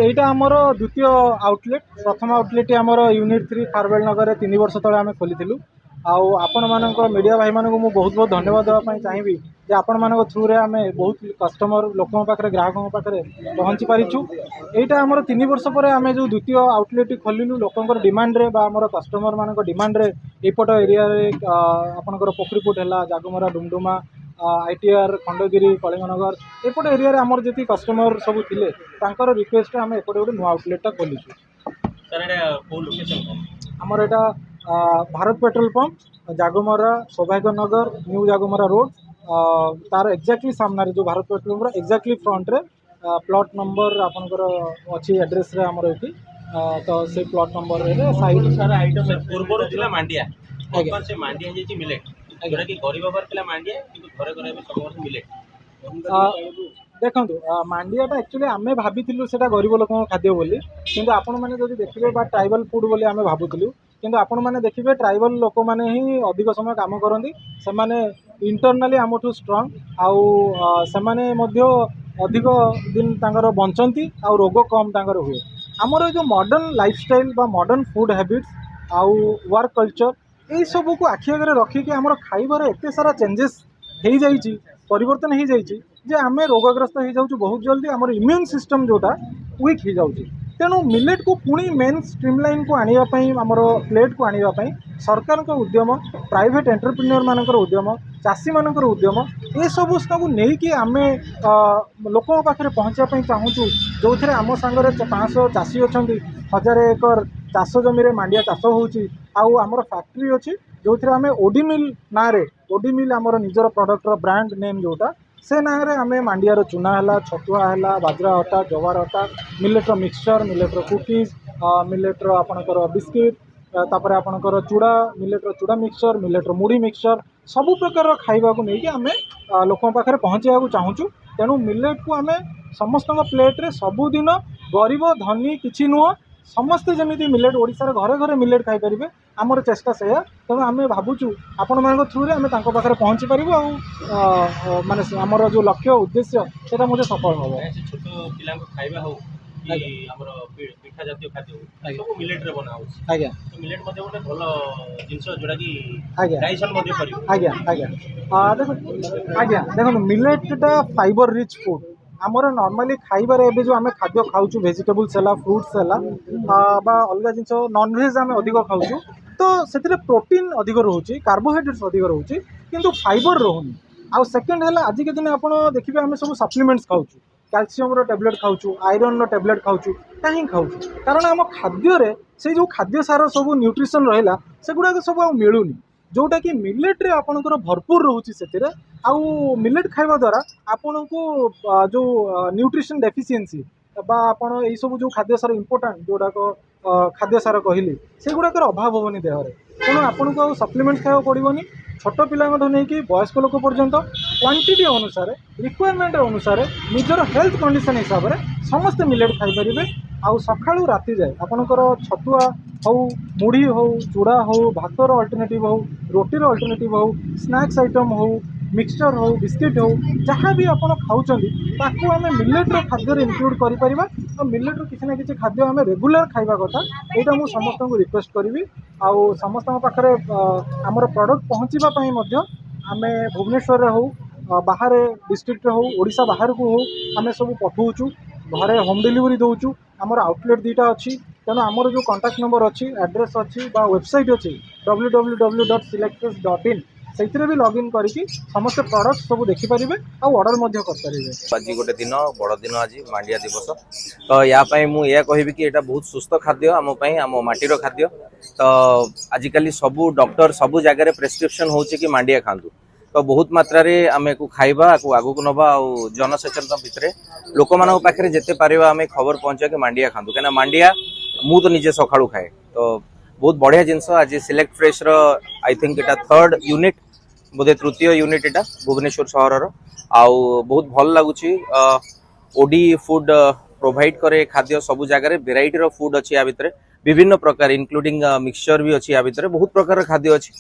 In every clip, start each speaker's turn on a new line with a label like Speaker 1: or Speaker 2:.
Speaker 1: এইটা আমার দ্বিতীয় আউটলেট। প্রথম আউটলেট আমার यूनिट 3 खारबेल नगर 3 वर्ष तले आम खोली आपण मानक मीडिया भाई मानक मुझे बहुत बहुत धन्यवाद देवाई चाहिए जे आपण मानक थ्रू रे आम बहुत कस्टमर लोक पाखे ग्राहकों पाखे पहुँची पारिचु। यहाँ आम 3 वर्ष पर आम जो द्वितीय आउटलेट खोलू लोकंर डिमांड रे बा आमर कस्टमर मानक डिमांड रे एपट एरिया आपणकर पोखरीपुट है जागमरा डुमडुमा आईटीआर खंडगिरी कलिंगनगर एपट एरिया आमर जी कस्टमर सब थे रिक्वेस्ट आम एपटे गोटे नुआ आउटलेटा खोलीचु। आमर यहाँ भारत पेट्रोल पंप जागमरा सौभाग्य नगर न्यू जागमरा रोड तार एक्जाक्टली सामने जो Bharat petrol pump exactly front रे प्लॉट नंबर आपनकर अच्छी एड्रेस रे हमर एठी तो से प्लॉट नंबर रे साइड
Speaker 2: सारा आइटम पूर्व थिला मांडिया वर्तमान से मांडिया जे मिलेट जोरा कि गरीब बार थिला मांडिया किंतु घरे घरे में सब वर्ष मिलेट
Speaker 1: देखो मांडियाटा एक्चुअली आम भाभी गरीब लोक खाद्य बोली किंतु आपण मैंने जब देखिए ट्राइबल फूड बोली आम भावुलु किंतु आपण मैंने देखिए ट्राइबल लोक मैंने ही अधिक समय काम करती से इंटरनाली आम ठू स्ट्रंग आउ से अधिक दिन तांकर बंचती आ रोग कम तांकर हुए। आमर जो मॉडर्न लाइफस्टाइल बा मॉडर्न फूड हैबिट्स आउ वर्क कल्चर यही सब को आखि आगे रखिकी आमर खाइबार एते सारा चेंजेस हो जाइए परिवर्तन हो जाइए जे आम रोगग्रस्त हो जाऊँ बहुत जल्दी आमर इम्यून सिस्टम जोटा वीक हो जाऊँ। तेणु मिलेट को पुणी मेन स्ट्रीमलाइन को आने आमर प्लेट को आने सरकार उद्यम प्राइवेट एंटरप्रेन्योर मानकर उद्यम चाषी मानकर उद्यम ये सब को लेकिन आम लोक पाखे पहुँचापी चाहूँ जो थे आम सांगे 500 चाषी अच्छा 1000 एकर चाष जमी मांडिया चाष होमर फैक्ट्री अच्छी जो थे आम ओडी मिल ना ओडी मिल आमर निजर प्रडक्टर ब्रांड नेम जोटा से ना आम मांडियार चूना है छतुआ है बाजरा अटा जवार अटा मिलेटर मिक्सचर मिलेटर कुकीज मिलेटर आपणकर बिस्किट तापर आपणकर चूड़ा मिलेटर चूड़ा मिक्सचर मिलेटर मुढ़ी मिक्सचर सबु प्रकार खाइबा को लेकिन आम लोक पाखे पहुँचा चाहूँ। तेणु मिलेट को आम समस्त प्लेट रे सबुदिन गरीब धनी किसी नुह समस्ते जमी मिलेट ओडिशार घरे घरे मिलेट खाई पारे आमर चेष्टा से तेणु आम भावुँ आपण मान थ्रू रे आम पाखे पहुँची पारू माने आमर जो लक्ष्य उद्देश्य से सफल हम
Speaker 2: छोट पिला खाइबा हो कि हमर पिठा जातीय खाद्य सब मिलेट रे बना हो
Speaker 1: आज्ञा
Speaker 2: तो मिलेट मध्ये गोटे भल जिंस जोडा कि
Speaker 1: आज्ञा
Speaker 2: डाइजेशन मध्ये करियो
Speaker 1: आज्ञा आज्ञा देखो आज्ञा देखो मिलेटटा फाइबर रिच फूड आमर नॉर्मली खाइबार एबे जो आम खाद्य खाऊँ वेजिटेबल्स है फ्रुट्स है अलग जिन नॉनवेज आम अधिक खाऊँ तो से प्रोटीन अधिक रोचे कार्बोहाइड्रेट्स अधिक रोचे किंतु फाइबर रोनी। आउ सेकेंड है आज के दिन आप देखिए आम सब सप्लीमेंट्स खाऊँ कैल्शियम टेबलेट खाऊँ आयरन टेबलेट खाऊँ कहीं खाऊँ कारण आम खाद्य से जो खाद्य सार सब न्यूट्रिशन रहा से गुड़ाक सब मिलूनी जोटा कि मिलेट रे आपणकर भरपूर रोचे से आउ मिलेट खाइबा द्वारा आपन को जो न्यूट्रिशन डेफिशिएंसी बा आपण यही सब जो खाद्य सार इंपोर्टेंट जोड़ाक खाद्य सार कहली से गुड़ाक अभाव होनी देहरे तेणु आपन को सप्लीमेंट खावा पड़ोनी छोट पिला नहीं वयस्क लोक पर्यंत क्वांटिटी अनुसार रिक्वायरमेंट अनुसार निजर हेल्थ कंडीशन हिसाब से समस्ते मिलेट खाई पारे आउ सकाळू राति जाए आपणकर छतुआ हो मुढ़ी हो चूड़ा हो भातर अल्टरनेटिव हो रोटीर अल्टरनेटिव हो स्नैक्स आइटम हो मिक्सचर हो बिस्किट हो जहाँ भी आप खाऊँ आम मिलेट्र खाद्य इनक्लूड कर मिलेट्र किसी ना किसी खाद्य आम रेगुलर खाइबा कथा यहाँ मुझे समस्त को रिक्वेस्ट करी आउ समस्त पाखे आमर प्रोडक्ट पहुँचापी आम भुवनेश्वर हो बाहर डिस्ट्रिक्ट हो ओडिशा बाहर को हो आम सब पठाऊँ घरे होम डिलीवरी दौचु आमर आउटलेट दुईटा अच्छी तेणु आमर जो कॉन्टैक्ट नंबर अच्छी एड्रेस अच्छी वेबसाइट अच्छी www.selectfresh.in से भी लॉगिन करके समस्त प्रोडक्ट सब देखिपारे और ऑर्डर करें।
Speaker 3: आज गोटे दिन बड़ दिन आज मांडिया दिवस तो यापाई मुझे कहबी कि यहाँ बहुत सुस्थ खाद्य आम माटीर खाद्य तो आजिकल सबू डॉक्टर सबू जगह प्रेस्क्रिप्शन हो मांडिया खातु तो बहुत मात्रा रे आम को खाइबा आगू को नवा जनसचेतन भितर लोक मान पाखे जिते पार आम खबर पहुँचा कि मांडिया खातु कहीं मांडिया मु तो निजे सका खाए तो बहुत बढ़िया जिनस आज सिलेक्ट फ्रेश आई थिंक इटा 3rd यूनिट बोधे 3य यूनिट इटा भुवनेश्वर सहर आउ बहुत भल लगुच ओडी फूड प्रोवाइड करे खाद्य सबू जगह वेराइटी रो फूड अच्छी या भितर विभिन्न प्रकार इंक्लूडिंग मिक्सचर भी अच्छी या भितर बहुत प्रकार खाद्य अच्छी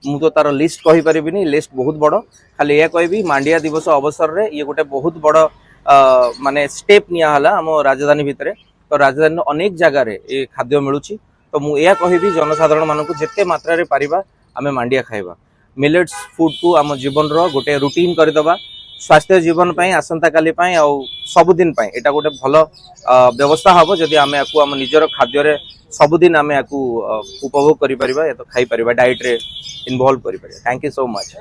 Speaker 3: मु तो तार लिस्ट कहि परिबिनी लिस्ट बहुत बड़ खाली या कहबी मांडिया दिवस अवसर रे ये गोटे बहुत बड़ माने स्टेप निया हला हम राजधानी भितर तो राजधानी अनेक जगह ये खाद्य मिलूची तो मु या कहबी जनसाधारण मानक जिते मात्रा रे पारिबा आमे मांडिया खाइबा मिलेट्स फूड को आम जीवन रो गोटे रूटीन करदबा स्वास्थ्य जीवन पाई आसंता काली पाई आ सबुदिन पाई एटा गोटे भल व्यवस्था हबो जदि आमे आकु आम निजर खाद्य रे सबुदिन आमे आकु उपभोग करि परिबा या तो खाइ परिबा डाइट रे इन्वॉल्व करि परिबा। Thank you so much.